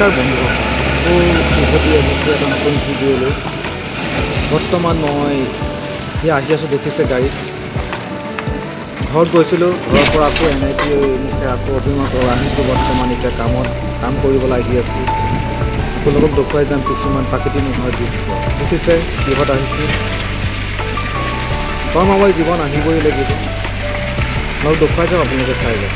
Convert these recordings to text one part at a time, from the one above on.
নমস্কাৰ বন্ধুসকল, উভতি আহিছোঁ এটা নতুন ভিডিঅ'লৈ। বৰ্তমান মই আহি আছোঁ, দেখিছে গাড়ীত। ঘৰত গৈছিলোঁ, ঘৰৰ পৰা আকৌ এনেকৈ মুখে আকৌ অভিমুখ আহিছোঁ। বৰ্তমান এতিয়া কাম কৰিবলৈ আহি আছোঁ। আপোনালোকক দেখুৱাই যাম কিছুমান প্ৰাকৃতিক নোহোৱাৰ দৃশ্য। দেখিছে কিহত আহিছোঁ। কৰ্মময় জীৱন আহিবই লাগিব। মই দেখুৱাই যাম, আপোনালোকে চাই যাব।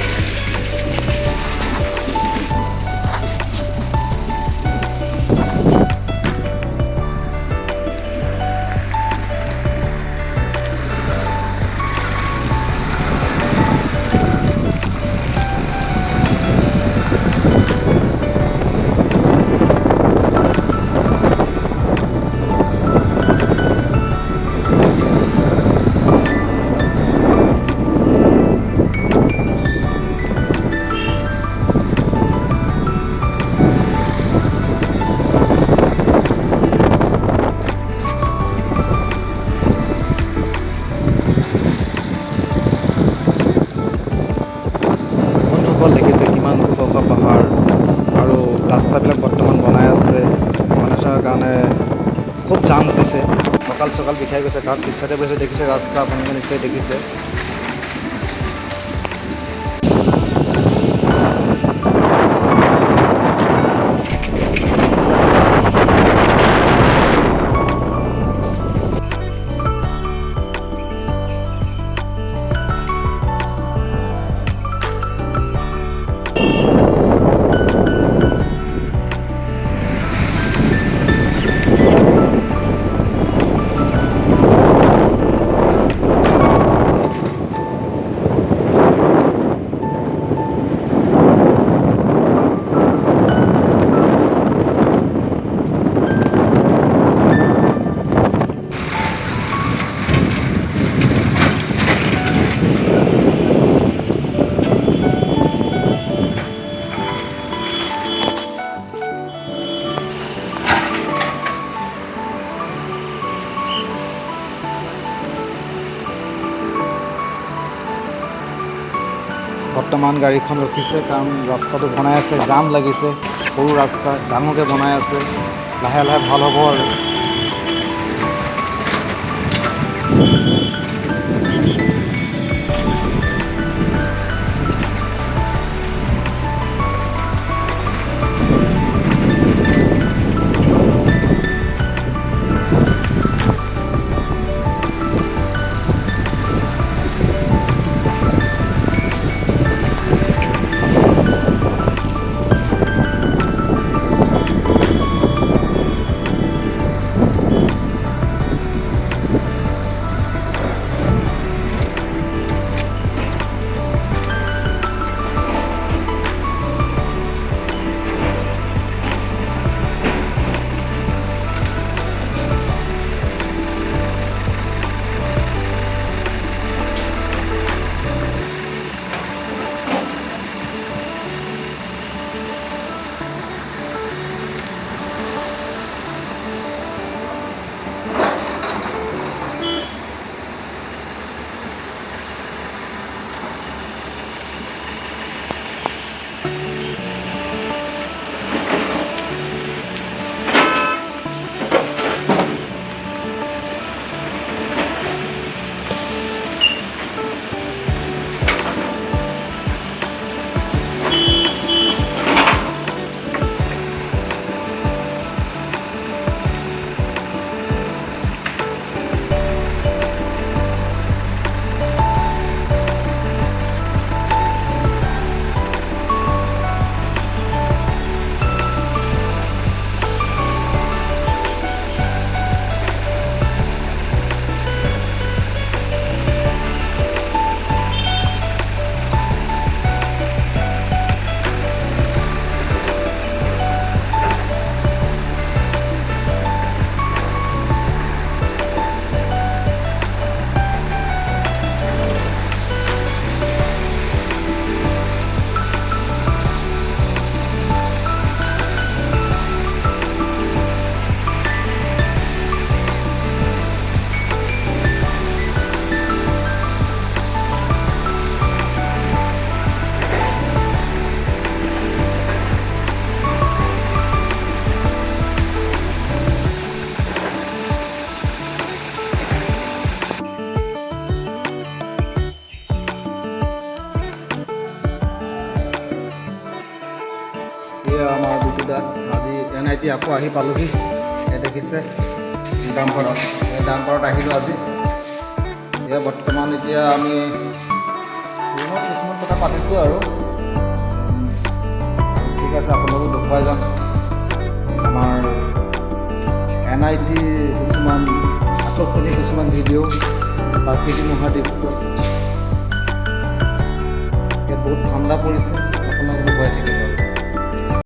দেখিছে কিমান ওখ ওখ পাহাৰ আৰু ৰাস্তাবিলাক বৰ্তমান বনাই আছে। বনাই থকাৰ কাৰণে খুব জাম দিছে, কঁকাল চকাল বিষাই গৈছে। কাৰণ পিছতে বহি দেখিছে ৰাস্তা, আপোনালোকে নিশ্চয় দেখিছে। বৰ্তমান গাড়ীখন ৰখিছে কাৰণ ৰাস্তাটো বনাই আছে, জাম লাগিছে। সৰু ৰাস্তা ডাঙৰকৈ বনাই আছে, লাহে লাহে ভাল হ'ব আৰু। NIT আকৌ আহি পালোহি। এই দেখিছে ডাম্পাৰত, এই ডাম্পাৰত আহিলোঁ আজি। এতিয়া বৰ্তমান আমি ফোনত কিছুমান কথা পাতিছোঁ আৰু ঠিক আছে, আপোনালোকক দেখুৱাই যাম আমাৰ NIT কিছুমান আকৰ্ষণীয় কিছুমান ভিডিঅ' প্ৰাকৃতিক মনোহা দৃশ্য। ইয়াত বহুত ঠাণ্ডা পৰিছে, আপোনালোকক দেখুৱাই থাকিব আৰু